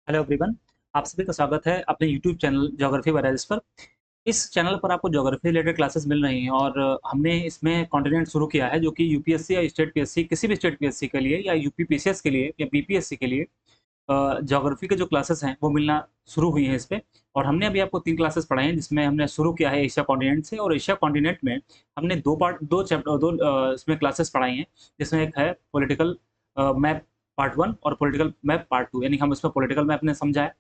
Hello everyone. आप सभी का स्वागत है अपने यूट्यूब चैनल ज्योग्राफी बाय पर। इस चैनल पर आपको ज्योग्राफी रिलेटेड क्लासेस मिल रही हैं और हमने इसमें कंटेंट शुरू किया है जो कि यूपीएससी या स्टेट पीएससी, किसी भी स्टेट पीएससी के लिए या यूपी पीसीएस के लिए या बीपीएससी के लिए ज्योग्राफी के जो क्लासेस हैं वो मिलना शुरू हुई हैं इस पे। और हमने अभी आपको 3 क्लासेस पढ़ाए हैं जिसमें हमने शुरू किया है एशिया कॉन्टिनेंट से, और एशिया कॉन्टिनेंट में हमने 2 चैप्टर, 2 इसमें क्लासेस पढ़ाई हैं, जिसमें एक है पॉलिटिकल मैप पार्ट 1 और पॉलिटिकल मैप पार्ट 2, यानी हम इसमें पॉलिटिकल मैप ने समझा है।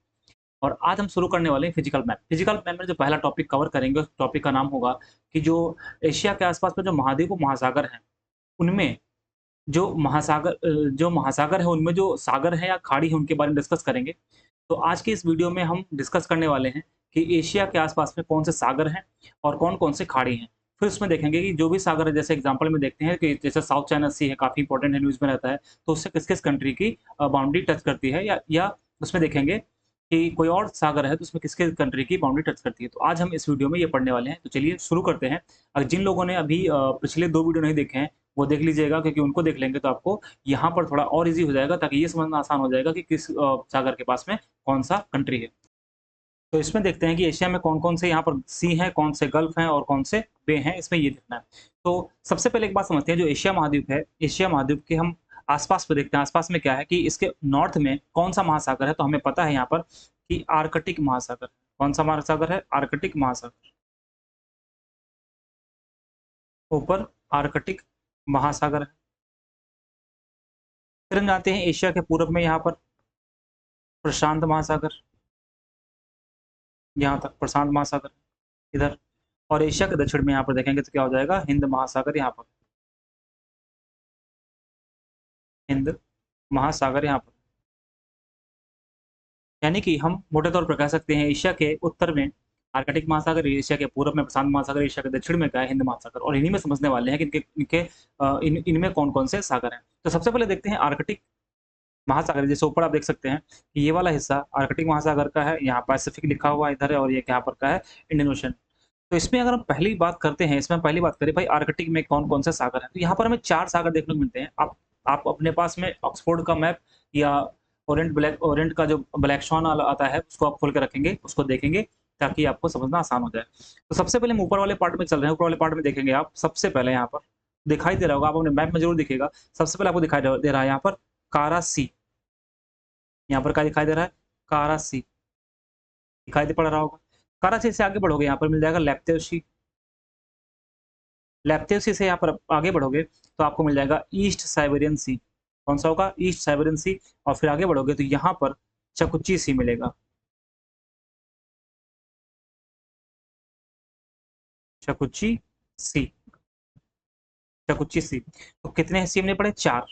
और आज हम शुरू करने वाले हैं फिजिकल मैप। फिजिकल मैप में जो पहला टॉपिक कवर करेंगे उस टॉपिक का नाम होगा कि जो एशिया के आसपास में जो महाद्वीप और महासागर हैं, उनमें जो महासागर है उनमें जो सागर है या खाड़ी है उनके बारे में डिस्कस करेंगे। तो आज की इस वीडियो में हम डिस्कस करने वाले हैं कि एशिया के आसपास में कौन से सागर हैं और कौन-कौन से खाड़ी हैं। फिर उसमें देखेंगे कि जो भी सागर है, जैसे एग्जांपल में देखते हैं कि जैसे साउथ चाइना सी है, काफ़ी इंपॉर्टेंट है, न्यूज़ में रहता है, तो उससे किस-किस कंट्री की बाउंड्री टच करती है, या उसमें देखेंगे कि कोई और सागर है तो उसमें किसके कंट्री की बाउंड्री टच करती है। तो आज हम इस वीडियो में ये पढ़ने वाले हैं। तो चलिए शुरू करते हैं। जिन लोगों ने अभी पिछले 2 वीडियो नहीं देखे हैं, वो देख लीजिएगा, क्योंकि उनको देख लेंगे तो आपको यहाँ पर थोड़ा और ईज़ी हो जाएगा, ताकि ये समझना आसान हो जाएगा कि किस सागर के पास में कौन-सा कंट्री है। तो इसमें देखते हैं कि एशिया में कौन-कौन से यहाँ पर सी हैं, कौन से गल्फ हैं और कौन से बे हैं, इसमें ये देखना है। तो सबसे पहले एक बात समझते हैं, जो एशिया महाद्वीप है, एशिया महाद्वीप के हम आस-पास पे देखते हैं, आस-पास में क्या है कि इसके नॉर्थ में कौन-सा महासागर है, तो हमें पता है यहाँ पर कि आर्कटिक महासागर। कौन-सा महासागर है? आर्कटिक महासागर। ऊपर आर्कटिक महासागर है। फिर हम जानते हैं एशिया के पूर्व में यहाँ पर प्रशांत महासागर, यहाँ तक प्रशांत महासागर इधर। और एशिया के दक्षिण में यहाँ पर देखेंगे तो क्या हो जाएगा? हिंद महासागर यहाँ पर, हिंद महासागर यहाँ पर। यानी कि हम मोटे तौर पर कह सकते हैं एशिया के उत्तर में आर्कटिक महासागर, एशिया के पूर्व में प्रशांत महासागर, एशिया के दक्षिण में क्या है? हिंद महासागर। और इन्हीं में समझने वाले हैं कि इनमें कौन-कौन से सागर हैं। तो सबसे पहले देखते हैं आर्कटिक महासागर। जैसे ऊपर आप देख सकते हैं कि ये वाला हिस्सा आर्कटिक महासागर का है, यहाँ पैसिफिक लिखा हुआ इधर है, और ये यहाँ पर का है इंडियन ओशन। तो इसमें अगर हम पहली बात करते हैं, इसमें पहली बात करें भाई आर्कटिक में कौन-कौन से सागर हैं, तो यहाँ पर हमें 4 सागर देखने को मिलते हैं। आप अपने पास में ऑक्सफोर्ड का मैप या ओरिएंट का जो ब्लैक स्वॉन वाला आता है, उसको आप खोल के रखेंगे, उसको देखेंगे, ताकि आपको समझना आसान हो जाए। तो सबसे पहले हम ऊपर वाले पार्ट में चल रहे हैं। ऊपर वाले पार्ट में देखेंगे आप, सबसे पहले यहाँ पर दिखाई दे रहा होगा, आप अपने मैप में ज़रूर दिखेगा। सबसे पहले आपको दिखाई दे रहा है यहाँ पर कारा सी। यहाँ पर क्या दिखाई दे रहा है? कारा सी दिखाई दे पड़ रहा होगा। कारा सी से आगे बढ़ोगे, यहाँ पर मिल जाएगा लेप्तेव सी। लेप्तेव सी से यहाँ पर आगे बढ़ोगे तो आपको मिल जाएगा ईस्ट साइबेरियन सी। कौन सा होगा? ईस्ट साइबेरियन सी। और फिर आगे बढ़ोगे तो यहाँ पर चकुची सी मिलेगा। चकुची सी, चकुची सी। तो कितने सी हमने पढ़े? 4।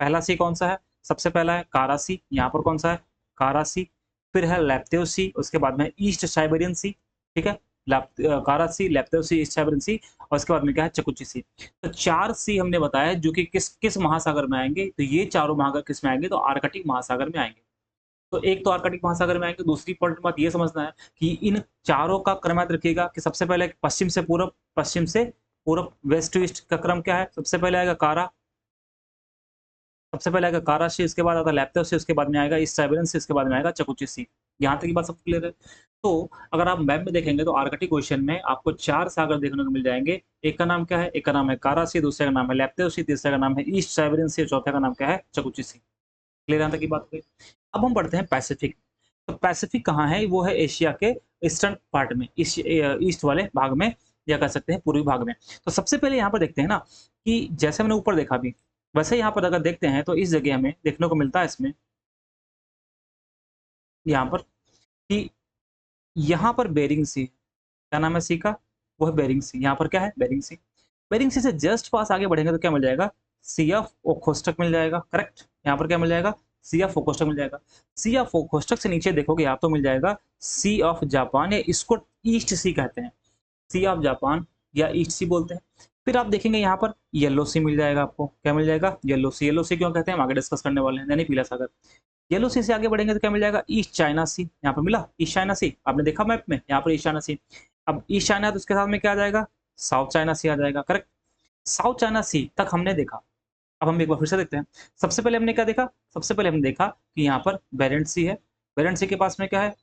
पहला सी कौन सा है? सबसे पहला है कारा सी। यहाँ पर कौन सा है? कारा सी। फिर है लेप्तेव सी, उसके बाद में ईस्ट साइबेरियन सी। ठीक है? कारा सी, लेप्तेव सी, ईस्ट साइबेरियन सी, और उसके बाद में क्या है? चकुची सी। तो 4 सी हमने बताया, जो कि किस किस महासागर में आएँगे, तो ये चारों महासागर किस में आएँगे? तो आर्कटिक महासागर में आएँगे। तो एक तो आर्कटिक महासागर में आएँगे, दूसरी इम्पोर्टेंट बात ये समझना है कि इन चारों का क्रम याद रखिएगा कि सबसे पहले पश्चिम से पूरब, वेस्ट टू ईस्ट का क्रम क्या है? सबसे पहले आएगा कारा, सबसे पहले आएगा कारा सी, उसके बाद आता है लेप्तव सी, उसके बाद में आएगा ईस्ट साइबेरियन सी, उसके बाद में आएगा चकुची सी। यहाँ तक की बात सब क्लियर है? तो अगर आप मैप में देखेंगे तो आर्कटिक ओशन में आपको 4 सागर देखने को मिल जाएँगे। एक का नाम क्या है? एक का नाम है कारा सी, दूसरे का नाम है लेप्तव सी, तीसरे का नाम है ईस्ट साइबेरियन सी, और चौथे का नाम क्या है? चकुची सी। क्लियर यहाँ तक की बात हुई? अब हम बढ़ते हैं पैसिफिक। तो पैसिफिक कहाँ है? वो है एशिया के ईस्टर्न पार्ट में, ईस्ट वाले भाग में, या कह सकते हैं पूर्वी भाग में। तो सबसे पहले यहाँ पर देखते हैं ना कि जैसे हमने ऊपर देखा अभी, वैसे यहाँ पर अगर देखते हैं तो इस जगह हमें देखने को मिलता है इसमें, यहाँ पर, कि यहाँ पर बेरिंग सी है। क्या नाम है सी का? वो है बेरिंग सी। यहाँ पर क्या है? बेरिंग सी। बेरिंग सी से जस्ट पास आगे बढ़ेंगे तो क्या मिल जाएगा? सी ऑफ ओखोस्टक मिल जाएगा। करेक्ट? यहाँ पर क्या मिल जाएगा? सी ऑफ ओखोस्टक मिल जाएगा। सी ऑफ ओखोस्टक से नीचे देखोगे आप तो मिल जाएगा सी ऑफ जापान, या इसको ईस्ट सी कहते हैं। सी ऑफ जापान या ईस्ट सी बोलते हैं। फिर आप देखेंगे यहाँ पर येलो सी मिल जाएगा आपको। क्या मिल जाएगा? येलो सी। येलो सी क्यों कहते हैं हम आगे डिस्कस करने वाले हैं, यानी पीला सागर। येलो सी से आगे बढ़ेंगे तो क्या मिल जाएगा? ईस्ट चाइना सी। यहाँ पर मिला ईस्ट चाइना सी, आपने देखा मैप में, यहाँ पर ईस्ट चाइना सी। अब ईस्ट चाइना तो उसके साथ में क्या आ जाएगा? साउथ चाइना सी आ जाएगा। करेक्ट? साउथ चाइना सी तक हमने देखा। अब हम एक बार फिर से देखते हैं। सबसे पहले हमने क्या देखा? सबसे पहले हमने देखा कि यहाँ पर बेरेंट सी है, बेरेंट सी के पास में क्या है,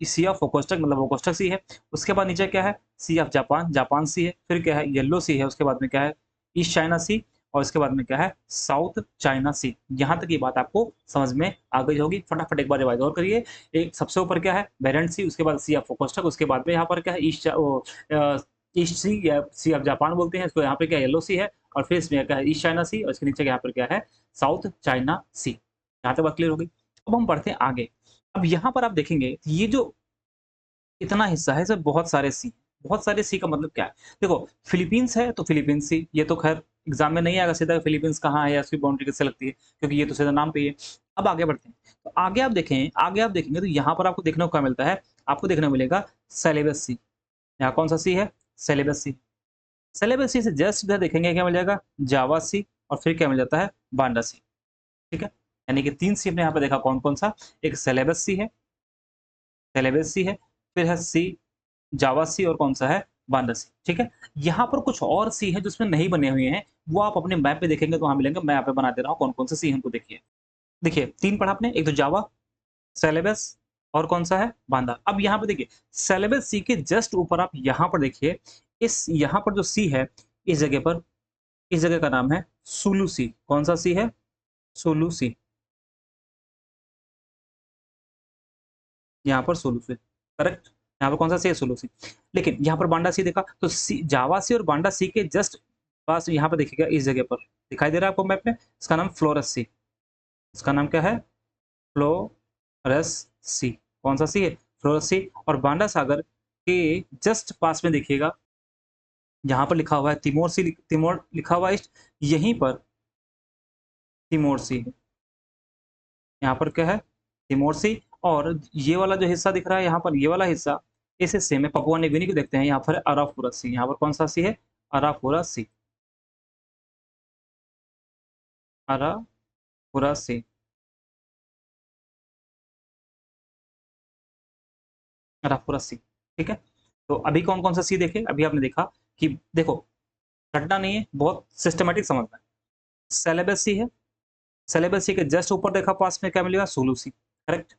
सी ऑफ ओकोस्टक मतलब ओकोस्टक सी है। उसके बाद नीचे क्या है, सी ऑफ जापान, जापान सी है। फिर क्या है, येलो सी है। उसके बाद में क्या है, ईस्ट चाइना सी। और इसके बाद में क्या है, साउथ चाइना सी। यहाँ तक ये बात आपको समझ में आ गई होगी। फटाफट एक बार रिवाइज और करिए। एक सबसे ऊपर क्या है, बेरेंट सी, उसके बाद सी ऑफ ओकोस्टक, उसके बाद में यहाँ पर क्या है, ईस्ट सी या सी ऑफ जापान बोलते हैं इसको, यहाँ पे क्या येलो सी है। और फिर इसमें क्या है, ईस्ट चाइना सी। और इसके नीचे यहाँ पर क्या है, साउथ चाइना सी। यहाँ तक बात क्लियर हो गई। अब हम बढ़ते हैं आगे। अब यहाँ पर आप देखेंगे ये जो इतना हिस्सा है, इसमें बहुत सारे सी। बहुत सारे सी का मतलब क्या है, देखो फिलीपींस है तो फिलीपींस सी, ये तो खैर एग्जाम में नहीं आएगा सीधा फिलीपींस कहाँ है या उसकी बाउंड्री किससे लगती है, क्योंकि ये तो सीधा नाम पे ही है। अब आगे बढ़ते हैं, तो आगे आप देखें, आगे आप देखेंगे तो यहाँ पर आपको देखने को क्या मिलता है, आपको देखने को मिलेगा सेलेबस सी। यहाँ कौन सा सी है, सेलेबस सी। सेलेबस सी से जस्ट इधर देखेंगे क्या मिल जाएगा, जावा सी। और फिर क्या मिल जाता है, बांडा सी। ठीक है, यानी कि 3 सी हमने यहाँ पे देखा, कौन कौन सा, एक सेलेबस सी है, सेलेबस सी है, फिर है सी जावा सी, और कौन सा है, बांडा सी। ठीक है, यहाँ पर कुछ और सी है जो इसमें नहीं बने हुए हैं, वो आप अपने मैप पे देखेंगे तो वहां मिलेंगे। मैं यहाँ पे बना दे रहा हूँ कौन कौन से सी हमको देखिए। देखिए 3 पढ़ा आपने, एक तो जावा, सेलेबस, और कौन सा है, बांदा। अब यहाँ पे देखिए सेलेबस सी के जस्ट ऊपर आप यहाँ पर देखिए, इस यहाँ पर जो सी है, इस जगह पर, इस जगह का नाम है सुलू सी। कौन सा सी है, सुलू सी। यहाँ पर सोलू सी, करेक्ट। यहाँ पर कौन सा सी है, सोलू सी। लेकिन यहाँ पर बांडा सी देखा तो सी, जावा सी और बांडा सी के जस्ट पास यहाँ पर देखिएगा, इस जगह पर दिखाई दे रहा है आपको मैप में, इसका नाम फ्लोरस सी। इसका नाम क्या है, फ्लोरस सी। कौन सा सी है, फ्लोरस सी। और बांडा सागर के जस्ट पास में देखिएगा, यहाँ पर लिखा हुआ है तिमोर सी, तिमोर लिखा हुआ है यहीं पर, तिमोर सी। यहाँ पर क्या है, तिमोर सी। और ये वाला जो हिस्सा दिख रहा है यहाँ पर, ये वाला हिस्सा, इस हिस्से में पपुआ न्यू गिनी को देखते हैं, यहाँ पर अराफुरा सी। यहाँ पर कौन सा सी है, अराफुरा सी, अराफुरा सी। अराफुरा सी। ठीक है, तो अभी कौन कौन सा सी देखे, अभी आपने देखा कि देखो रटना नहीं है, बहुत सिस्टमेटिक समझना है। सेलेबस सी है, सेलेबस सी के जस्ट ऊपर देखा पास में क्या मिलेगा, सोलू सी। करेक्ट।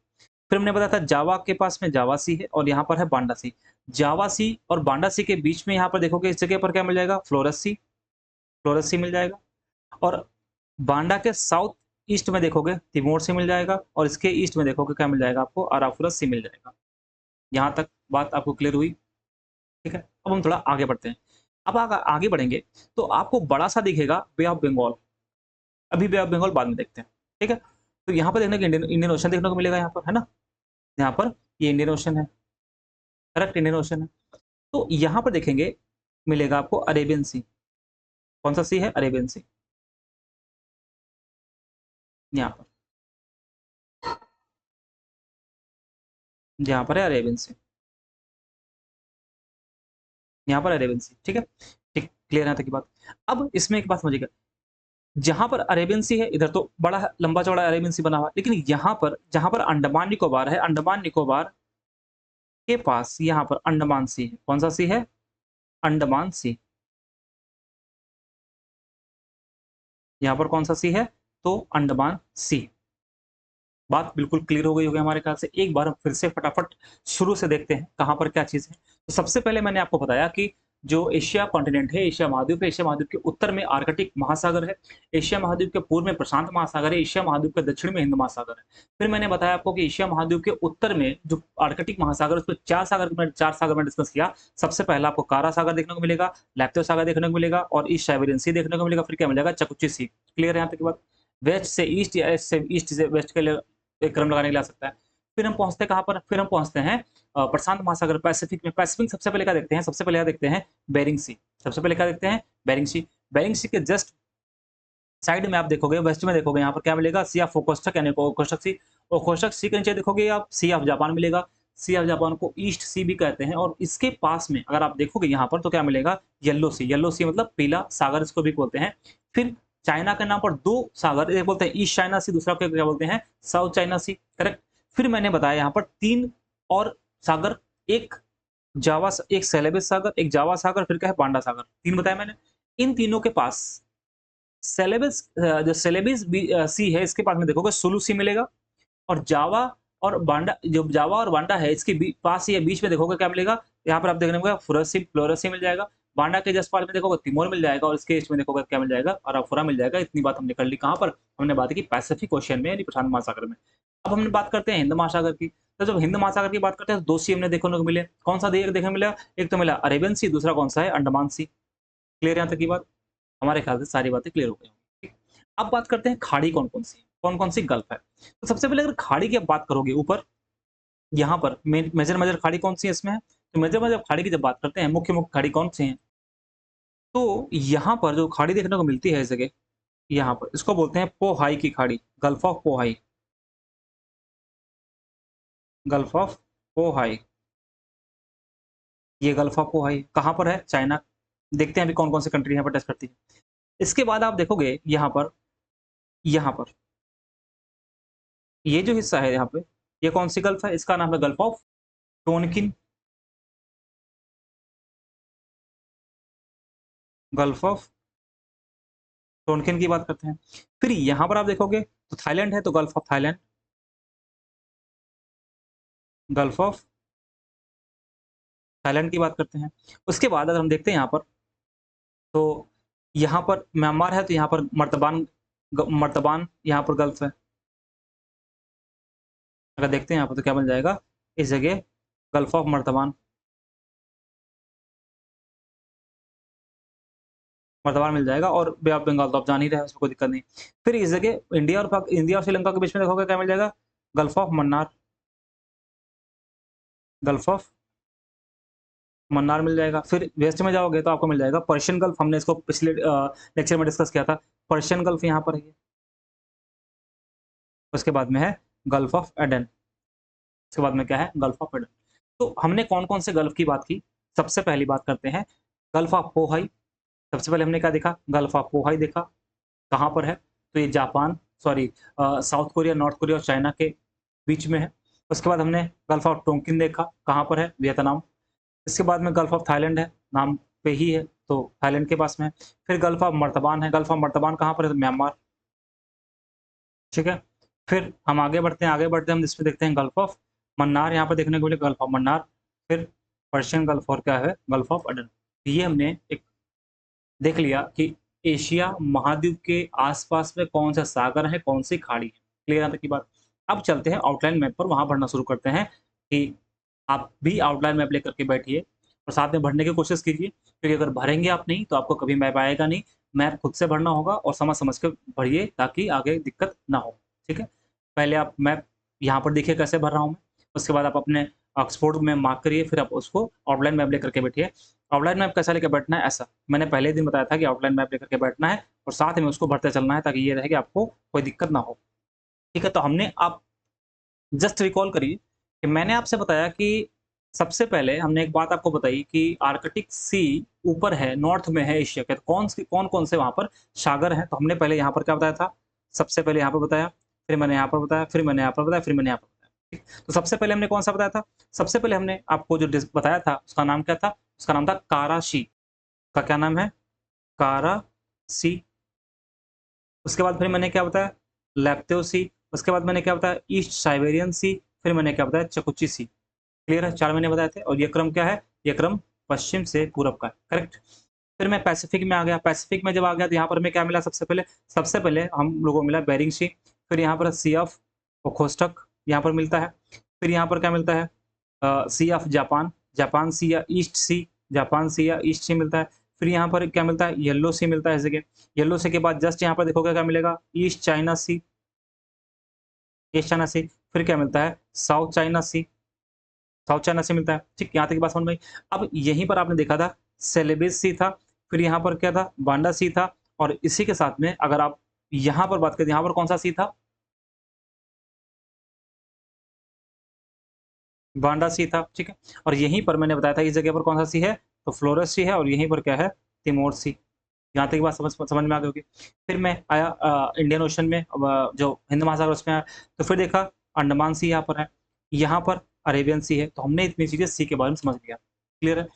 फिर हमने बताया था जावा के पास में जावा सी है, और यहाँ पर है बांडा सी। जावा सी और बांडा सी के बीच में यहाँ पर देखोगे, इस जगह पर क्या मिल जाएगा, फ्लोरस सी। फ्लोरस सी मिल जाएगा। और बांडा के साउथ ईस्ट में देखोगे, तिमोर सी मिल जाएगा। और इसके ईस्ट में देखोगे क्या मिल जाएगा आपको, अराफुरस सी मिल जाएगा। यहाँ तक बात आपको क्लियर हुई। ठीक है, अब हम थोड़ा आगे बढ़ते हैं। अब आगे बढ़ेंगे तो आपको बड़ा सा दिखेगा बे ऑफ बंगाल। अभी बे ऑफ बंगाल बाद में देखते हैं। ठीक है, तो यहाँ पर देखने को इंडियन इंडियन ओशन देखने को मिलेगा, यहाँ पर है ना, यहाँ पर ये इंडियन ओशन है, करेक्ट, इंडियन ओशन है। तो यहाँ पर देखेंगे मिलेगा आपको अरेबियन सी। कौन सा सी है, अरेबियन सी। यहाँ पर, यहाँ पर है अरेबियन सी, यहाँ पर अरेबियन सी। ठीक है, ठीक, क्लियर है यहाँ तक की बात। अब इसमें एक बात समझिएगा, जहां पर अरेबियन सी है इधर तो बड़ा लंबा चौड़ा अरेबियन सी बना हुआ है, लेकिन यहाँ पर जहां पर अंडमान निकोबार है, अंडमान निकोबार के पास यहाँ पर अंडमान सी है। कौन सा सी है, अंडमान सी। यहाँ पर कौन सा सी है, तो अंडमान सी। बात बिल्कुल क्लियर हो गई होगी हमारे ख्याल से। एक बार हम फिर से फटाफट शुरू से देखते हैं कहाँ पर क्या चीज़ है। तो सबसे पहले मैंने आपको बताया कि जो एशिया कॉन्टिनेंट है, एशिया महाद्वीप है, एशिया महाद्वीप के उत्तर में आर्कटिक महासागर है, एशिया महाद्वीप के पूर्व में प्रशांत महासागर है, एशिया महाद्वीप के दक्षिण में हिंद महासागर है। फिर मैंने बताया आपको कि एशिया महाद्वीप के उत्तर में जो आर्कटिक महासागर है, उसमें 4 सागर में डिस्कस किया। सबसे पहला आपको कारा सागर देखने को मिलेगा, लैप्तो सागर देखने को मिलेगा, और ईस्ट साइबेरियन सी देखने को मिलेगा। फिर क्या मिलेगा, चकुची सी। क्लियर है यहाँ तक की बात। वेस्ट से ईस्ट या ईस्ट से वेस्ट के लिए एक क्रम लगाने के लिए आ सकता है। फिर हम पहुंचते हैं कहाँ पर, फिर हम पहुंचते हैं प्रशांत महासागर, पैसिफिक में। पैसिफिक सबसे पहले क्या देखते हैं, सबसे पहले क्या देखते हैं, बेरिंग सी। सबसे पहले क्या देखते हैं, बेरिंग सी। बेरिंग सी के जस्ट साइड में आप देखोगे, वेस्ट में देखोगे, यहाँ पर क्या मिलेगा, सी ऑफ ओकोस्टक, यानी ओकोस्टक सी। ओकोस्टक सी के नीचे देखोगे आप सी ऑफ जापान मिलेगा। सी ऑफ जापान को ईस्ट सी भी कहते हैं। और इसके पास में अगर आप देखोगे यहाँ पर तो क्या मिलेगा, येलो सी। येलो सी मतलब पीला सागर इसको भी बोलते हैं। फिर चाइना के नाम पर 2 सागर, एक बोलते हैं ईस्ट चाइना सी, दूसरा क्या बोलते हैं, साउथ चाइना सी। करेक्ट। फिर मैंने बताया यहाँ पर 3 और सागर, एक जावा, एक सेलेबस सागर, एक जावा सागर, फिर क्या है, बांडा सागर। 3 बताया मैंने। इन तीनों के पास सेलेबस जो सेलेबस सी है, इसके पास में देखोगे सुलू सी मिलेगा। और जावा और बांडा जो जावा और बांडा है इसके पास या बीच में देखोगे क्या मिलेगा, यहाँ पर आप देखने को फ्लोरेसी फ्लोरेसी मिल जाएगा। बांडा के जस्ट पास में देखोगे तिमोर मिल जाएगा और इसके ईस्ट में देखोगे क्या मिल जाएगा, अराफोरा मिल जाएगा। इतनी बात हमने कर ली कहाँ पर, हमने बात की पैसिफिक ओशियन में यानी प्रशांत महासागर में। अब हमने बात करते हैं हिंद महासागर की। तो जब हिंद महासागर की बात करते हैं तो 2 सी हमने देखने को मिले। कौन सा देखने को मिला, एक तो मिला अरेबियन सी, दूसरा कौन सा है अंडमान सी। क्लियर यहाँ तक की बात, हमारे ख्याल से सारी बातें क्लियर हो गई होंगी। अब बात करते हैं खाड़ी कौन कौन सी है, कौन कौन सी गल्फ है। तो सबसे पहले अगर खाड़ी की बात करोगे ऊपर यहाँ पर मेजर मेजर खाड़ी कौन सी है इसमें है, तो मेजर मेजर खाड़ी की जब बात करते हैं मुख्य मुख्य खाड़ी कौन सी हैं, तो यहाँ पर जो खाड़ी देखने को मिलती है इस जगह, यहाँ पर इसको बोलते हैं पोहाई की खाड़ी, गल्फ ऑफ पोहाई, गल्फ ऑफ पोहाई। ये गल्फ ऑफ पोहाई कहाँ पर है, चाइना। देखते हैं अभी कौन कौन सी कंट्री यहाँ पर टच करती है। इसके बाद आप देखोगे यहाँ पर ये जो हिस्सा है यहाँ पे, ये कौन सी गल्फ है, इसका नाम है गल्फ ऑफ टोनकिन, गल्फ ऑफ टोनकिन की बात करते हैं। फिर यहाँ पर आप देखोगे तो थाईलैंड है, तो gulf of Thailand, gulf of Thailand की बात करते हैं। उसके बाद अगर हम देखते हैं यहाँ पर, तो यहाँ पर म्यांमार है, तो यहाँ पर मर्तबान यहाँ पर गल्फ है। अगर देखते हैं यहाँ पर तो क्या बन जाएगा इस जगह, गल्फ ऑफ मर्तबान, मर्तबान मिल जाएगा। और बे ऑफ बंगाल तो आप जान ही रहे हैं, उसमें कोई दिक्कत नहीं। फिर इस जगह इंडिया और श्रीलंका के बीच में देखोगे क्या मिल जाएगा, gulf of Mannar, gulf of Mannar मिल जाएगा। फिर वेस्ट में जाओगे तो आपको मिल जाएगा पर्शियन गल्फ, हमने इसको पिछले लेक्चर में डिस्कस किया था, पर्शियन गल्फ यहाँ पर है। उसके बाद में है गल्फ ऑफ एडन, उसके बाद में क्या है, गल्फ ऑफ एडन। तो हमने कौन कौन से गल्फ की बात की, सबसे पहली बात करते हैं गल्फ ऑफ पोहाई। सबसे पहले हमने क्या देखा, गल्फ ऑफ पोहाई देखा, कहाँ पर है, तो ये Japan sorry south Korea, north Korea और चाइना के बीच में है। उसके बाद हमने गल्फ ऑफ टोंकिन देखा, कहाँ पर है, वियतनाम। इसके बाद में गल्फ ऑफ थाईलैंड है, नाम पे ही है तो थाईलैंड के पास में है। फिर गल्फ ऑफ मर्तबान है, गल्फ ऑफ मर्तबान कहाँ पर है, तो म्यांमार, ठीक है। फिर हम आगे बढ़ते हैं, हम इसमें देखते हैं गल्फ ऑफ मन्नार, यहाँ पर देखने को मिले गल्फ ऑफ मन्नार। फिर पर्शियन गल्फ और क्या है, गल्फ ऑफ अडन। ये हमने एक देख लिया कि एशिया महाद्वीप के आसपास में कौन सा सागर है, कौन सी खाड़ी है। क्लियर यहाँ तक की बात। अब चलते हैं आउटलाइन मैप पर, वहां पढ़ना शुरू करते हैं कि आप भी आउटलाइन मैप लेकर के बैठिए और साथ में भरने की कोशिश कीजिए, क्योंकि अगर भरेंगे आप नहीं तो आपको कभी मैप आएगा नहीं। मैप खुद से भरना होगा और समझ समझ के भरिए ताकि आगे दिक्कत ना हो, ठीक है। पहले आप मैप यहाँ पर देखिए कैसे भर रहा हूँ मैं, उसके बाद आप अपने ऑक्सफोर्ड में मार्क करिए, फिर आप उसको आउटलाइन मैप लेकर के बैठिए। आउटलाइन मैप कैसा लेकर बैठना है, ऐसा मैंने पहले दिन बताया था कि आउटलाइन मैप लेकर के बैठना है और साथ में उसको भरते चलना है, ताकि ये रहे कि आपको कोई दिक्कत ना हो, ठीक है। तो हमने आप जस्ट रिकॉल करिए कि मैंने आपसे बताया कि सबसे पहले हमने एक बात आपको बताई कि आर्कटिक सी ऊपर है, नॉर्थ में है एशिया के, तो कौन कौन से वहां पर सागर हैं। तो हमने पहले यहाँ पर क्या बताया था, सबसे पहले यहाँ पर बताया, फिर मैंने यहाँ पर बताया, फिर मैंने यहाँ पर बताया, फिर मैंने यहाँ पर बताया, ठीक। तो सबसे पहले हमने कौन सा बताया था, सबसे पहले हमने आपको जो बताया था उसका नाम क्या था, उसका नाम था काराशी, का क्या नाम है, कारासी। उसके बाद फिर मैंने क्या बताया, लैप्तेव सी। उसके बाद मैंने क्या बताया, ईस्ट साइबेरियन सी। फिर मैंने क्या बताया, चकुची सी। क्लियर है, 4 महीने बताए थे। और ये क्रम क्या है, ये क्रम पश्चिम से पूरब का है, करेक्ट। फिर मैं पैसिफिक में आ गया, पैसिफिक में जब आ गया तो यहाँ पर मैं क्या मिला, सबसे पहले हम लोगों को मिला बेरिंग सी। फिर यहाँ पर सी ऑफ ओखोस्टक यहाँ पर मिलता है। फिर यहाँ पर क्या मिलता है, सी ऑफ जापान, जापान सी या ईस्ट सी, जापान सी या ईस्ट सी मिलता है। फिर यहाँ पर क्या मिलता है, येलो सी मिलता है इस जगह। येलो सी के बाद जस्ट यहाँ पर देखोगे क्या मिलेगा, ईस्ट चाइना सी, ईस्ट चाइना सी। फिर क्या मिलता है, साउथ चाइना सी, साउथ चाइना से मिलता है, ठीक। यहाँ तक की बात समझ में आई। अब यहीं पर आपने देखा था सेलेबस सी था, फिर यहाँ पर क्या था, बांडा सी था। और इसी के साथ में अगर आप यहाँ पर बात करें, यहाँ पर कौन सा सी था, बांडा सी था, ठीक है। और यहीं पर मैंने बताया था इस जगह पर कौन सा सी है, तो फ्लोरस सी है। और यहीं पर क्या है, तिमोर सी। यहाँ तक की बात समझ में आ गई होगी। फिर मैं आया इंडियन ओशन में, जो हिंद महासागर उसमें आया, तो फिर देखा अंडमान सी यहाँ पर है, यहाँ पर अरेबियन सी है। तो हमने इतनी चीजें सी के बारे में समझ लिया, क्लियर है।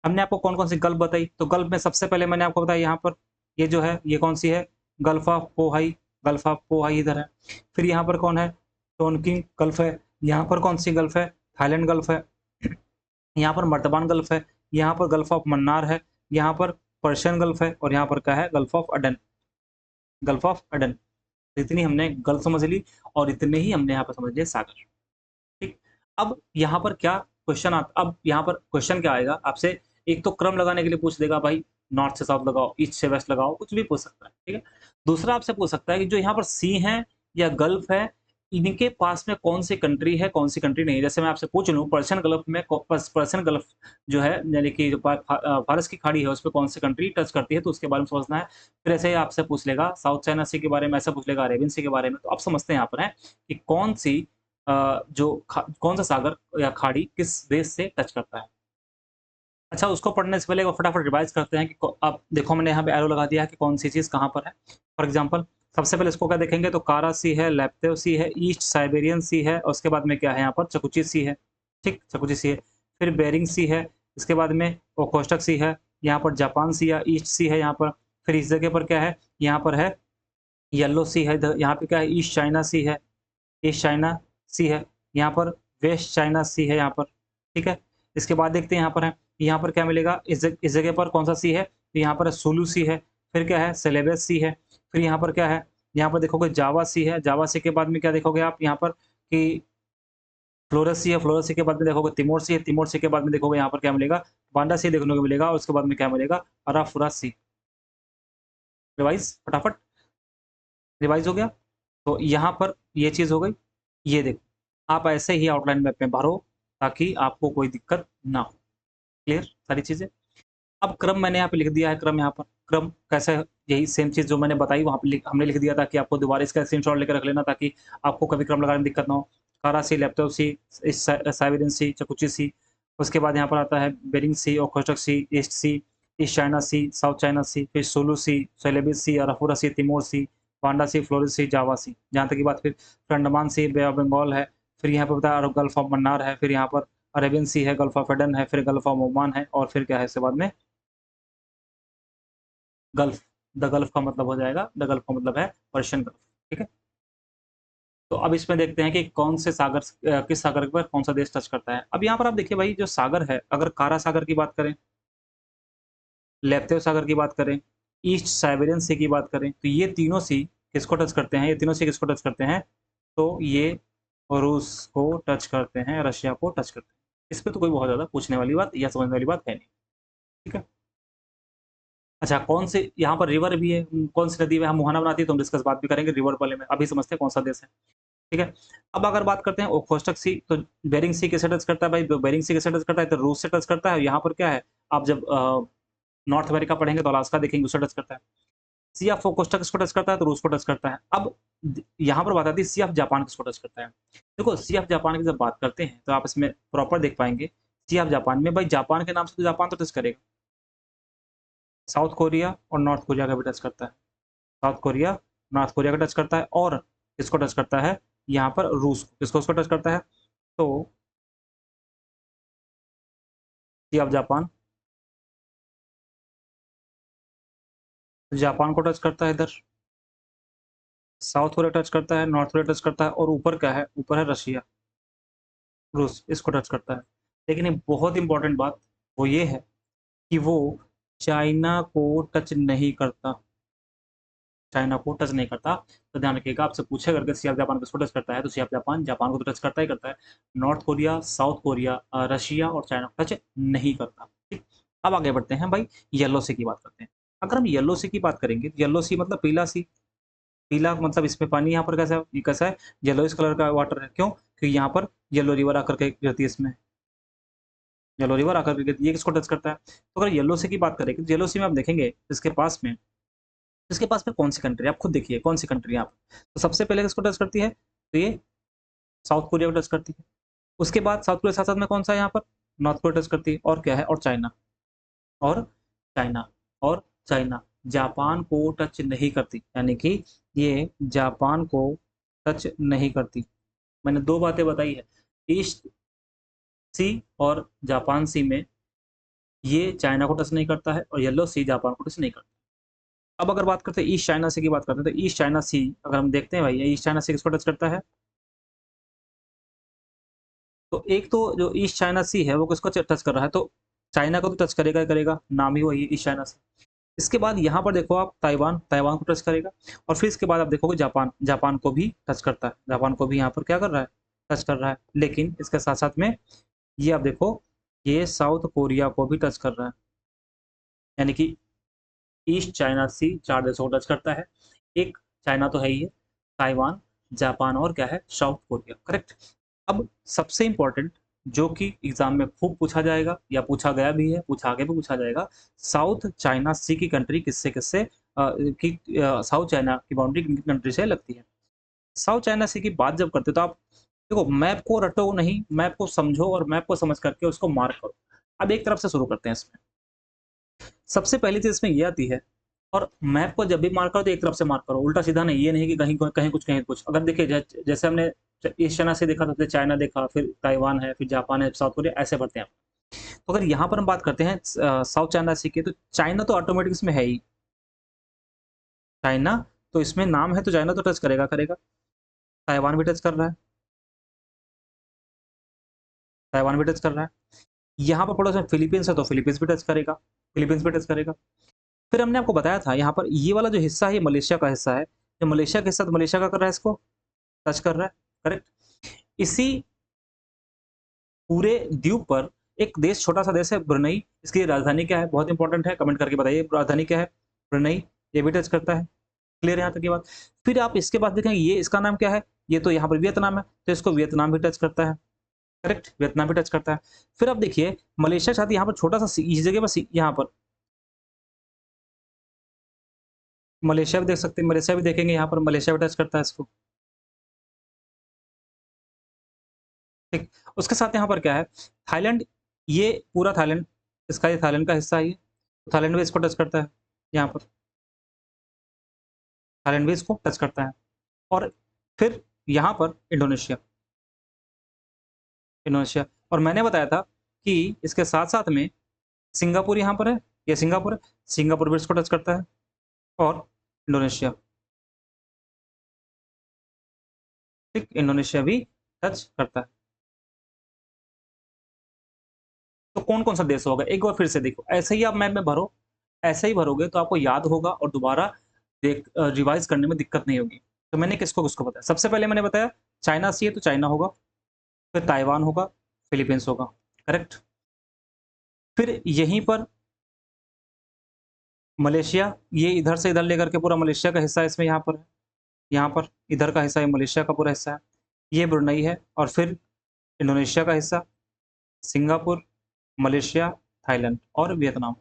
हमने आपको कौन कौन सी गल्फ बताई, तो गल्फ में सबसे पहले मैंने आपको बताया यहाँ पर ये जो है, ये कौन सी है, गल्फ ऑफ पोहाई, गल्फ ऑफ पोहाई इधर है। फिर यहाँ पर कौन है, टोनकिन गल्फ है। यहाँ पर कौन सी गल्फ है, थाईलैंड गल्फ है, यहाँ पर मर्तबान गल्फ है, यहाँ पर गल्फ ऑफ मन्नार है, यहाँ पर पर्शियन गल्फ है, और यहाँ पर क्या है, गल्फ ऑफ अडन, गल्फ ऑफ अडन। इतनी हमने गल्फ समझ ली, और इतने ही हमने यहाँ पर समझ लिए सागर। ठीक। अब यहाँ पर क्या क्वेश्चन आता, अब यहाँ पर क्वेश्चन क्या आएगा आपसे, एक तो क्रम लगाने के लिए पूछ देगा भाई, नॉर्थ से साउथ लगाओ, ईस्ट से वेस्ट लगाओ, कुछ भी पूछ सकता है, ठीक है। दूसरा आपसे पूछ सकता है कि जो यहाँ पर सी है या गल्फ है, इनके पास में कौन सी कंट्री है, कौन सी कंट्री नहीं है। जैसे मैं आपसे पूछ लूँ पर्शियन गल्फ में, पर्शियन गल्फ जो है, यानी कि जो फारस की खाड़ी है, उस पर कौन सी कंट्री टच करती है, तो उसके बारे में समझना है। फिर ऐसे ही आपसे पूछ लेगा साउथ चाइना सी के बारे में, ऐसा पूछ लेगा अरेबियन सी के बारे में। तो आप समझते हैं यहाँ पर है कि कौन सी कौन सा सागर या खाड़ी किस देश से टच करता है। अच्छा, उसको पढ़ने से पहले वो फटाफट रिवाइज करते हैं कि अब देखो मैंने यहाँ पे एरो लगा दिया है कि कौन सी चीज़ कहाँ पर है। फॉर एग्जांपल सबसे पहले इसको क्या देखेंगे, तो कारा सी है, लैप्तेव सी है, ईस्ट साइबेरियन सी है, और उसके बाद में क्या है, यहाँ पर चकुची सी है। ठीक, चकुची सी है। फिर बेरिंग सी है, इसके बाद में ओखोस्टक सी है, यहाँ पर जापान सी या ईस्ट सी है यहाँ पर। फिर इस जगह पर क्या है, यहाँ पर है येलो सी है, यहाँ पे क्या है, ईस्ट चाइना सी है, ईस्ट चाइना सी है। यहाँ पर वेस्ट चाइना सी है यहाँ पर। ठीक है। इसके बाद देखते हैं यहाँ पर है, यहाँ पर क्या मिलेगा, इस जगह पर कौन सा सी है, तो यहाँ पर सुलू सी है। फिर क्या है, सेलेबस सी है। फिर यहाँ पर क्या है, यहाँ पर देखोगे जावा सी है। जावा सी के बाद में क्या देखोगे आप यहाँ पर कि फ्लोरस सी है। फ्लोरस सी के बाद में देखोगे तिमोर सी है। तिमोर सी के बाद में देखोगे यहाँ पर क्या मिलेगा, बांडा सी देखने को मिलेगा, और उसके बाद में क्या मिलेगा, अराफुरा सी। रिवाइज फटाफट, रिवाइज हो गया। तो यहाँ पर ये चीज़ हो गई। ये देखो, आप ऐसे ही आउटलाइन मैप में भरो ताकि आपको कोई दिक्कत ना हो। क्लियर सारी चीज़ें। अब क्रम मैंने यहाँ पे लिख दिया है, क्रम यहाँ पर, क्रम कैसा है, यही सेम चीज़ जो मैंने बताई वहाँ पे हमने लिख दिया, ताकि आपको दोबारा इसका स्क्रीनशॉट लेकर रख लेना, ताकि आपको कभी क्रम लगाने में दिक्कत ना हो। कारा सी, लैप्टॉप सी, साइबेरियन सी, चकुची सी। उसके बाद यहाँ पर आता है बेरिंग सी, ओखोस्टक सी, ईस्ट सी, ईस्ट चाइना सी, साउथ चाइना सी, फिर सोलू सी, सेलेबिस सी, अराफुरा सी, तिमोर सी, पांडा सी, फ्लोरिस सी, जावा सी। जहाँ तक की बात, फिर अंडमान सी, बे ऑफ बंगाल है। फिर यहाँ पर बताया अरब गल्फ ऑफ मन्नार है। फिर यहाँ पर अरेबियन सी है, गल्फ ऑफ एडन है, फिर गल्फ ऑफ ओमान है, और फिर क्या है इसके बाद में गल्फ। द गल्फ का मतलब हो जाएगा, द गल्फ का मतलब है पर्शियन गल्फ। ठीक है। तो अब इसमें देखते हैं कि कौन से सागर, किस सागर पर कौन सा देश टच करता है। अब यहाँ पर आप देखिए भाई, जो सागर है, अगर कारा सागर की बात करें, लेप्तेव सागर की बात करें, ईस्ट साइबेरियन सी की बात करें, तो ये तीनों सी किसको टच करते हैं, ये तीनों सी किसको टच करते हैं, तो ये रूस को टच करते हैं, रशिया को टच करते हैं। इस पर तो कोई बहुत ज़्यादा पूछने वाली बात या समझने वाली बात है नहीं। ठीक है। अच्छा, कौन से यहाँ पर रिवर भी है, कौन सी नदी है, हम मुहाना बनाती है, तो हम डिस्कस बात भी करेंगे रिवर वाले में। अभी समझते हैं कौन सा देश है। ठीक है। अब अगर बात करते हैं ओखोस्टक सी, तो बेरिंग सी किसे टच करता है भाई, बेरिंग सी किसे टच करता है, तो रूस से टच करता है। यहाँ पर क्या है, आप जब नॉर्थ अमेरिका पढ़ेंगे तो अलास्का देखेंगे, उससे टच करता है। सी ऑफ ओखोस्टक किसको टच करता है, तो रूस को टच करता है। अब यहाँ पर बात आती है सी ऑफ जापान किसको टच करता है। देखो, सी ऑफ जापान की जब बात करते हैं तो आप इसमें प्रॉपर देख पाएंगे, सी ऑफ जापान में भाई, जापान के नाम से तो जापान तो टच करेगा, साउथ कोरिया और नॉर्थ कोरिया का भी टच करता है। साउथ कोरिया, नॉर्थ कोरिया का टच करता है, और किसको टच करता है, यहाँ पर रूस को, किसको उसको टच करता है, तो सी ऑफ जापान, जापान को टच करता है इधर, साउथ कोरिया टच करता है, नॉर्थ कोरिया टच करता है, और ऊपर क्या है, ऊपर है रशिया, रूस, इसको टच करता है। लेकिन एक बहुत इंपॉर्टेंट बात वो ये है कि वो चाइना को टच नहीं करता, चाइना को टच नहीं करता। तो ध्यान रखिएगा, आपसे पूछे करके सी ऑफ जापान किसको टच करता है, तो सी ऑफ जापान जापान को तो टच करता ही करता है। North Korea, south Korea, Russia और चाइना को टच नहीं करता। ठीक। अब आगे बढ़ते हैं भाई, येलो सी की बात करते हैं। अगर हम येलो सी की बात करेंगे, तो येलो सी मतलब पीला सी। पीला मतलब इसमें पानी यहाँ पर कैसा है, ये कैसा है, येलोइश कलर का वाटर है। क्यों, क्योंकि यहाँ पर येलो रिवर आकर के गिरती है इसमें, येलो रिवर आकर के गिरती है, ये किसको टच करता है। तो अगर येलो सी की बात करें, तो येलो सी में आप देखेंगे इसके पास में कौन सी कंट्री है, आप खुद देखिए कौन सी कंट्री है आप। तो सबसे पहले किसको टच करती है, तो ये साउथ कोरिया को टच करती है। उसके बाद साउथ कोरिया साथ साथ में कौन सा है यहाँ पर, नॉर्थ कोरिया टच करती है, और क्या है, और चाइना, और चाइना, और चाइना जापान को टच नहीं करती, यानी कि ये जापान को टच नहीं करती। मैंने दो बातें बताई है, ईस्ट सी और जापान सी में ये चाइना को टच नहीं करता है, और येलो सी जापान को टच नहीं करता। अब अगर बात करते हैं ईस्ट चाइना सी की बात करते हैं, तो ईस्ट चाइना सी अगर हम देखते हैं भाई, ईस्ट चाइना सी किसको टच करता है, तो एक तो जो ईस्ट चाइना सी है वो किसको टच कर रहा है, तो चाइना को तो टच करेगा ही करेगा, नाम ही वही है ईस्ट चाइना सी। इसके बाद यहाँ पर देखो आप ताइवान, ताइवान को टच करेगा। और फिर इसके बाद आप देखोगे जापान, जापान को भी टच करता है, जापान को भी यहाँ पर क्या कर रहा है, टच कर रहा है। लेकिन इसके साथ साथ में ये आप देखो, ये साउथ कोरिया को भी टच कर रहा है, यानी कि ईस्ट चाइना सी 4 देशों को टच करता है। एक चाइना तो है ही है, ताइवान, जापान और क्या है, साउथ कोरिया, करेक्ट। अब सबसे इंपॉर्टेंट जो कि एग्जाम में खूब पूछा जाएगा या पूछा गया भी है, पूछा आगे भी पूछा जाएगा, साउथ चाइना सी की कंट्री किससे किससे साउथ चाइना की बाउंड्री किन कंट्री से लगती है। साउथ चाइना सी की बात जब करते हो तो आप देखो, मैप को रटो नहीं, मैप को समझो और मैप को समझ करके उसको मार्क करो। अब एक तरफ से शुरू करते हैं इसमें। सबसे पहली चीज इसमें ये आती है, और मैप को जब भी मार्क करो तो एक तरफ से मार्क करो, उल्टा सीधा नहीं, ये नहीं कि कहीं कहीं कुछ कहीं कुछ। अगर देखिए जैसे हमने ईस्ट चाइना से देखा, सबसे चाइना देखा, फिर ताइवान है, फिर जापान है, साउथ कोरिया, ऐसे बढ़ते हैं। तो अगर यहाँ पर हम बात करते हैं साउथ चाइना सी की, तो चाइना तो ऑटोमेटिक इसमें है ही, चाइना तो इसमें नाम है तो चाइना तो टच करेगा करेगा। ताइवान भी टच कर रहा है, ताइवान भी टच कर रहा है। यहाँ पर पड़ोस में फिलीपींस है तो फिलीपींस भी टच करेगा, फिलीपींस भी टच करेगा। फिर हमने आपको बताया था यहाँ पर ये वाला जो हिस्सा है ये मलेशिया का हिस्सा है, जो मलेशिया के हिस्सा, तो मलेशिया का कर रहा है, इसको टच कर रहा है, करेक्ट। इसी पूरे द्वीप पर एक देश, छोटा सा देश है ब्रुनई, इसकी राजधानी क्या है, बहुत इंपॉर्टेंट है, कमेंट करके बताइए राजधानी क्या है, ब्रुनई। ये भी टच करता है, क्लियर यहाँ तक की बात। फिर आप इसके बाद देखेंगे ये इसका नाम क्या है, ये तो यहाँ पर वियतनाम है, तो इसको वियतनाम भी टच करता है, करेक्ट, वियतनाम भी टच करता है। फिर आप देखिए मलेशिया साथ यहाँ पर छोटा सा इस जगह पर यहाँ पर मलेशिया भी देख सकते हैं, मलेशिया भी देखेंगे, यहाँ पर मलेशिया भी टच करता है इसको, ठीक। उसके साथ यहाँ पर क्या है, थाईलैंड, ये पूरा थाईलैंड, इसका ये थाईलैंड का हिस्सा है ये, तो थाईलैंड भी इसको टच करता है, यहाँ पर थाईलैंड भी इसको टच करता है। और फिर यहाँ पर इंडोनेशिया, इंडोनेशिया। और मैंने बताया था कि इसके साथ साथ में सिंगापुर यहाँ पर है, ये सिंगापुर है, सिंगापुर भी इसको टच करता है, और इंडोनेशिया, ठीक, इंडोनेशिया भी टच करता है। तो कौन कौन सा देश होगा, एक बार फिर से देखो, ऐसे ही आप मैप में भरो, ऐसे ही भरोगे तो आपको याद होगा और दोबारा देख रिवाइज करने में दिक्कत नहीं होगी। तो मैंने किसको किसको बताया, सबसे पहले मैंने बताया चाइना सी है तो चाइना होगा, फिर ताइवान होगा, फिलीपींस होगा, करेक्ट। फिर यहीं पर मलेशिया, ये इधर से इधर लेकर के पूरा मलेशिया का हिस्सा इसमें यहाँ पर है, यहाँ पर इधर का हिस्सा है, मलेशिया का पूरा हिस्सा है। ये ब्रुनई है, और फिर इंडोनेशिया का हिस्सा, सिंगापुर, मलेशिया, थाईलैंड और वियतनाम।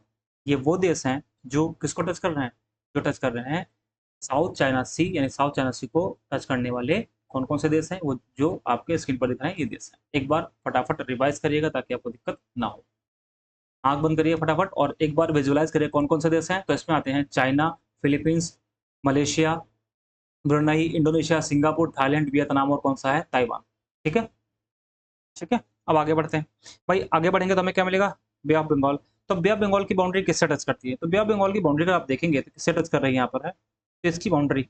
ये वो देश हैं जो किसको टच कर रहे हैं, जो टच कर रहे हैं साउथ चाइना सी, यानी साउथ चाइना सी को टच करने वाले कौन कौन से देश हैं, वो जो आपके स्क्रीन पर दिख रहे हैं ये देश हैं। एक बार फटाफट रिवाइज करिएगा ताकि आपको दिक्कत ना हो। आंख बंद करिए फटाफट और एक बार विजुलाइज करिए कौन कौन से देश हैं। तो इसमें आते हैं China, Philippines, Malaysia, Brunei, Indonesia, Singapore, Thailand, Vietnam और कौन सा है, ताइवान। ठीक है, ठीक है। अब आगे बढ़ते हैं भाई, आगे बढ़ेंगे तो हमें क्या मिलेगा, बे ऑफ बंगाल। तो बे ऑफ बंगाल की बाउंड्री किससे टच करती है, तो बे ऑफ बंगाल की बाउंड्री अगर आप देखेंगे तो किससे टच कर रही है, यहाँ पर है, तो इसकी बाउंड्री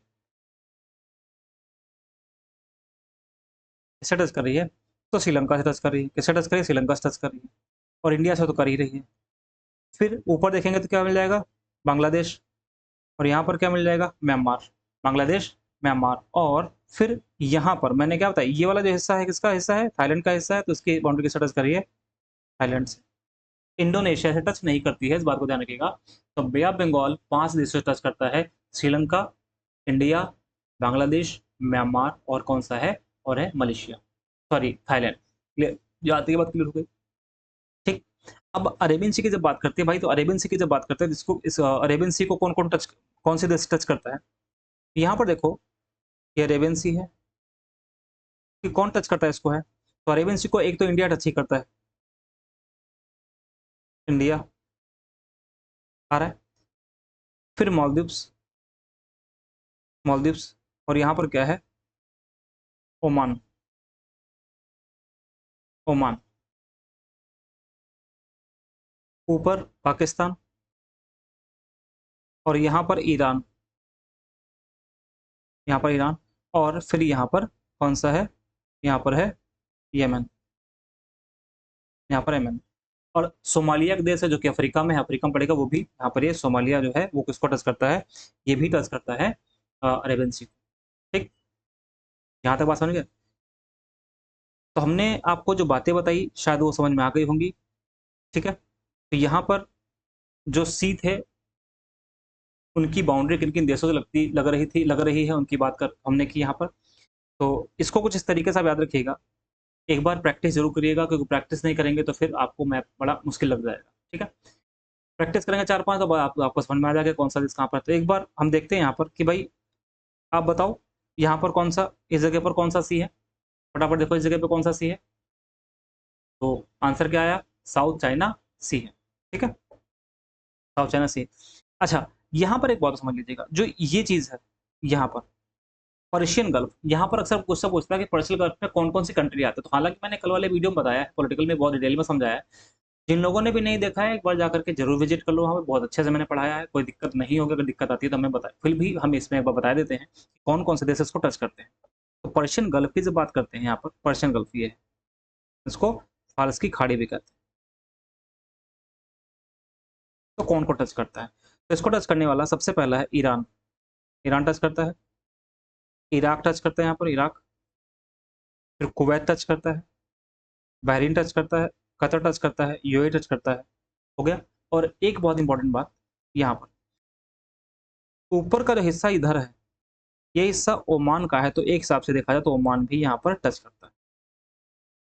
किससे टच कर रही है, तो श्रीलंका से टच कर रही है, किससे टच कर रही है, श्रीलंका से टच कर रही है, और इंडिया से तो कर ही रही है। फिर ऊपर देखेंगे तो क्या मिल जाएगा, बांग्लादेश, और यहाँ पर क्या मिल जाएगा, म्यांमार, बांग्लादेश, म्यांमार। और फिर यहाँ पर मैंने क्या बताया, ये वाला जो हिस्सा है किसका हिस्सा है, थाईलैंड का हिस्सा है, तो इसकी बाउंड्री किससे टच करिए, थाईलैंड से। इंडोनेशिया से टच नहीं करती है, इस बात को ध्यान रखिएगा। तो बे ऑफ बंगाल 5 देशों से टच करता है, श्रीलंका, इंडिया, बांग्लादेश, म्यांमार और कौन सा है, और है मलेशिया, सॉरी थाईलैंड। क्लियर, जो आती है बात क्लियर हो गई, ठीक। अब अरेबियन सी की जब बात करते हैं भाई, तो अरेबियन सी की जब बात करते हैं, जिसको इस अरेबियन सी को कौन कौन टच, कौन से देश टच करता है, यहाँ पर देखो ये अरेबियन सी है, कि कौन टच करता है इसको है, तो अरेबियन सी को एक तो इंडिया टच ही करता है, इंडिया आ रहा है। फिर मालदीव्स, मालदीव्स, और यहाँ पर क्या है, ओमान, ओमान। ऊपर पाकिस्तान, और यहाँ पर ईरान, यहाँ पर ईरान। और फिर यहाँ पर कौन सा है, यहाँ पर है यमन, यहाँ पर एमएन। और सोमालिया का देश है जो कि अफ्रीका में है, अफ्रीका में पड़ेगा वो भी, यहाँ पर ये सोमालिया जो है वो किसको टच करता है, ये भी टच करता है अरेबियन सी। ठीक, यहाँ तक बात समझ गए। तो हमने आपको जो बातें बताई शायद वो समझ में आ गई होंगी। ठीक है, तो यहाँ पर जो सी थे उनकी बाउंड्री किन किन देशों से लग रही है उनकी बात कर हमने की यहाँ पर। तो इसको कुछ इस तरीके से आप याद रखिएगा, एक बार प्रैक्टिस जरूर करिएगा, क्योंकि प्रैक्टिस नहीं करेंगे तो फिर आपको मैप बड़ा मुश्किल लग जाएगा। ठीक है, प्रैक्टिस करेंगे 4-5 तो आपको समझ में आ जाएगा कौन सा चीज कहाँ पर। तो एक बार हम देखते हैं यहाँ पर कि भाई आप बताओ यहाँ पर कौन सा, इस जगह पर कौन सा सी है, फटाफट देखो इस जगह पर कौन सा सी है। तो आंसर क्या आया, साउथ चाइना सी है। ठीक है, साउथ चाइना सी। अच्छा, यहाँ पर एक बात समझ लीजिएगा, जो ये चीज है यहाँ पर पर्शियन गल्फ, यहाँ पर अक्सर क्वेश्चन पूछता है कि पर्शियन गल्फ में कौन कौन सी कंट्री आते हैं। तो हालांकि मैंने कल वाले वीडियो में बताया है, पॉलिटिकल में बहुत डिटेल में समझाया है। जिन लोगों ने भी नहीं देखा है एक बार जाकर के जरूर विजिट कर लो, वहाँ पे बहुत अच्छे से मैंने पढ़ाया है। कोई दिक्कत नहीं होगी, अगर दिक्कत आती है तो हमें बताए, फिर भी हम इसमें एक बार बता देते हैं कौन कौन से देश इसको टच करते हैं। तो पर्शियन गल्फ की जब बात करते हैं यहाँ पर, पर्शियन गल्फ ये है, इसको फारस की खाड़ी भी कहते हैं। तो कौन को टच करता है, तो इसको टच करने वाला सबसे पहला है ईरान। ईरान टच करता है, इराक टच करता है यहाँ पर, इराक। फिर कुवैत टच करता है, बहरीन टच करता है, कतर टच करता है, यूएई टच करता है। हो गया। और एक बहुत इंपॉर्टेंट बात यहाँ पर, ऊपर का जो हिस्सा इधर है ये हिस्सा ओमान का है, तो एक हिसाब से देखा जाए तो ओमान भी यहाँ पर टच करता है,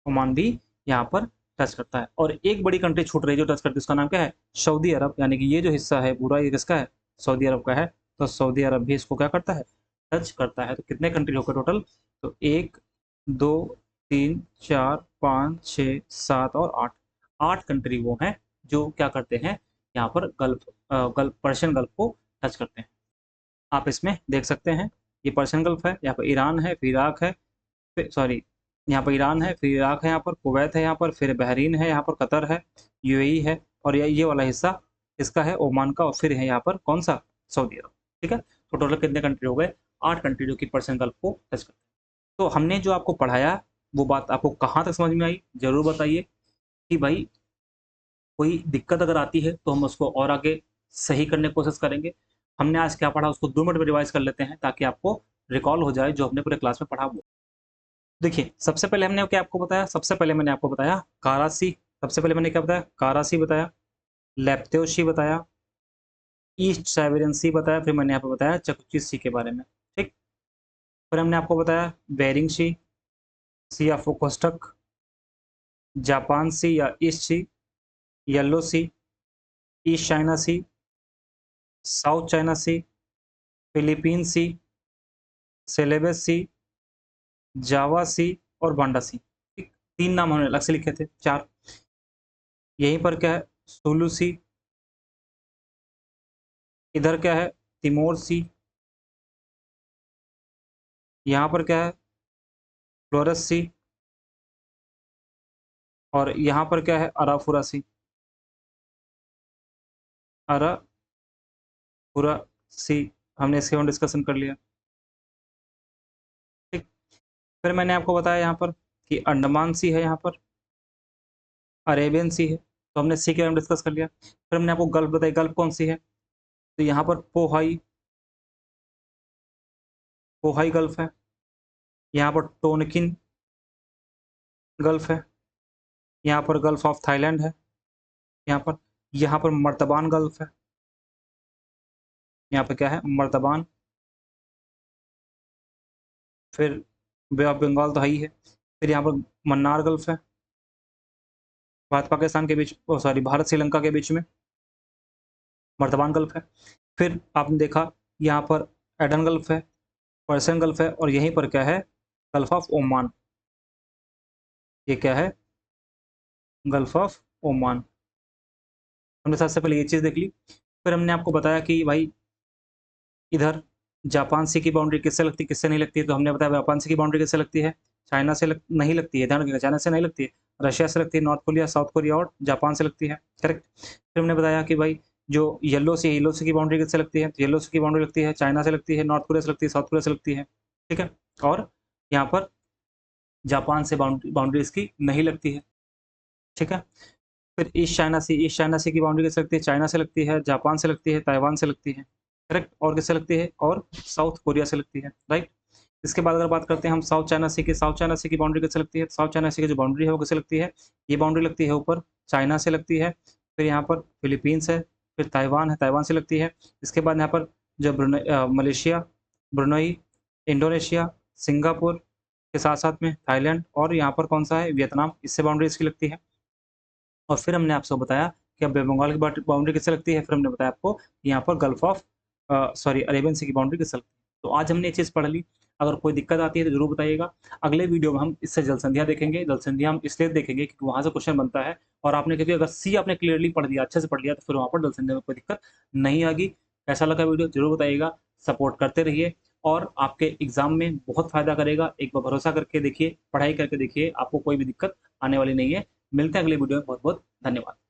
ओमान भी यहाँ पर टच करता है। और एक बड़ी कंट्री छूट रही है जो टच करती है, उसका नाम क्या है, सऊदी अरब। यानी कि ये जो हिस्सा है पूरा ये किसका है, सऊदी अरब का है। तो सऊदी अरब भी इसको क्या करता है, टच करता है। तो कितने कंट्री हो गए टोटल, तो 1 2 3 4 5 6 7 और 8, 8 कंट्री वो हैं जो क्या करते हैं यहाँ पर गल्फ पर्शियन गल्फ को टच करते हैं। आप इसमें देख सकते हैं ये पर्शियन गल्फ है, यहाँ पर ईरान है, फिर इराक है, फिर सॉरी यहाँ पर ईरान है, फिर इराक है, यहाँ पर कुवैत है, यहाँ पर फिर बहरीन है, यहाँ पर कतर है, यूएई है, और ये वाला हिस्सा इसका है ओमान का, और फिर है यहाँ पर कौन सा, सऊदी अरब। ठीक है, तो टोटल कितने कंट्री हो गए, 8 कंट्री जो कि पर्शियन गल्फ को टच करते हैं। तो हमने जो आपको पढ़ाया वो बात आपको कहाँ तक समझ में आई, जरूर बताइए। कि भाई कोई दिक्कत अगर आती है तो हम उसको और आगे सही करने की कोशिश करेंगे। हमने आज क्या पढ़ा उसको 2 मिनट में रिवाइज कर लेते हैं, ताकि आपको रिकॉल हो जाए जो हमने पूरे क्लास में पढ़ा वो। देखिए, सबसे पहले हमने क्या आपको बताया, सबसे पहले मैंने आपको बताया कारासी। सबसे पहले मैंने क्या बताया, कारासी बताया, लेप्त्योशी बताया, ईस्ट साइबेरियन सी बताया, फिर मैंने आपको बताया चकुची सी के बारे में। ठीक, फिर हमने आपको बताया बेरिंग सी ऑफ ओकोस्टक, जापान सी या ईस्ट सी, येलो सी, ईस्ट चाइना सी, साउथ चाइना सी, फिलीपीन सी, सेलेबस सी, जावा सी और बांडा सी। ठीक, 3 नाम हमने अलग से लिखे थे, 4। यहीं पर क्या है, सुलू सी, इधर क्या है, तिमोर सी, यहाँ पर क्या है, फ्लोरस सी, और यहाँ पर क्या है, अराफुरा सी, अराफुरा सी। हमने इसके बारे में डिस्कशन कर लिया। ठीक, फिर मैंने आपको बताया यहाँ पर कि अंडमान सी है, यहाँ पर अरेबियन सी है, तो हमने सी के बारे में डिस्कस कर लिया। फिर हमने आपको गल्फ बताई, गल्फ कौन सी है, तो यहाँ पर पोहाई, पोहाई गल्फ है, यहाँ पर टोनकिन गल्फ है, यहाँ पर गल्फ ऑफ थाईलैंड है, यहाँ पर मर्तबान गल्फ है, यहाँ पर क्या है, मर्तबान। फिर बे ऑफ बंगाल तो है ही है। फिर यहाँ पर मन्नार गल्फ है, भारत पाकिस्तान के बीच, सॉरी भारत श्रीलंका के बीच में मर्तबान गल्फ है। फिर आपने देखा यहाँ पर एडन गल्फ है, पर्सियन गल्फ है, और यहीं पर क्या है, गल्फ ऑफ ओमान। ये क्या है, गल्फ ऑफ ओमान। हमने सबसे पहले ये चीज़ देख ली। फिर हमने आपको बताया कि भाई इधर जापान सी की बाउंड्री किससे लगती है, किससे नहीं लगती है। तो हमने बताया जापान सी की बाउंड्री किससे लगती है, चाइना से नहीं लगती है, ध्यान रखिएगा, चाइना से नहीं लगती है, रशिया से लगती है, नॉर्थ कोरिया, साउथ कोरिया और जापान से लगती है। करेक्ट। फिर हमने बताया कि भाई जो येलो सी की बाउंड्री किससे लगती है, तो येलो सी की बाउंड्री लगती है चाइना से लगती है, नॉर्थ कोरिया से लगती है, साउथ कोरिया से लगती है। ठीक है, और यहाँ पर जापान से बाउंड्री इसकी नहीं लगती है। ठीक है। फिर ईस्ट चाइना सी, ईस्ट चाइना सी की बाउंड्री कैसे लगती है? चाइना से लगती है, जापान से लगती है, ताइवान से लगती है, करेक्ट। और किससे लगती है? और साउथ कोरिया से लगती है, राइट। इसके बाद अगर बात करते हैं हम साउथ चाइना सी की, साउथ चाइना सी की बाउंड्री कैसे लगती है? साउथ चाइना सी की जो बाउंड्री है वो कैसे लगती है? ये बाउंड्री लगती है ऊपर चाइना से लगती है, फिर यहाँ पर फिलीपींस है, फिर ताइवान है, ताइवान से लगती है। इसके बाद यहाँ पर जो मलेशिया, ब्रुनई, इंडोनेशिया, सिंगापुर के साथ-साथ में थाईलैंड और यहाँ पर कौन-सा है? वियतनाम, इससे बाउंड्री इसकी लगती है। और फिर हमने आपसे बताया कि अब बंगाल की बाउंड्री किससे लगती है, फिर हमने बताया आपको कि यहाँ पर गल्फ ऑफ सॉरी अरेबियन सी की बाउंड्री किससे लगती है। तो आज हमने ये चीज़ पढ़ ली। अगर कोई दिक्कत आती है तो ज़रूर बताइएगा। अगले वीडियो में हम इससे जल संधियाँ देखेंगे। जल संधियाँ हम इसलिए देखेंगे क्योंकि वहाँ से क्वेश्चन बनता है और आपने क्योंकि अगर सी आपने क्लियरली पढ़ लिया, अच्छे से पढ़ लिया तो फिर वहाँ पर जल संधियों में कोई दिक्कत नहीं आएगी। कैसा लगा वीडियो ज़रूर बताइएगा। सपोर्ट करते रहिए और आपके एग्ज़ाम में बहुत फ़ायदा करेगा। एक बार भरोसा करके देखिए, पढ़ाई करके देखिए, आपको कोई भी दिक्कत आने वाली नहीं है। मिलते हैं अगले वीडियो में। बहुत-बहुत धन्यवाद।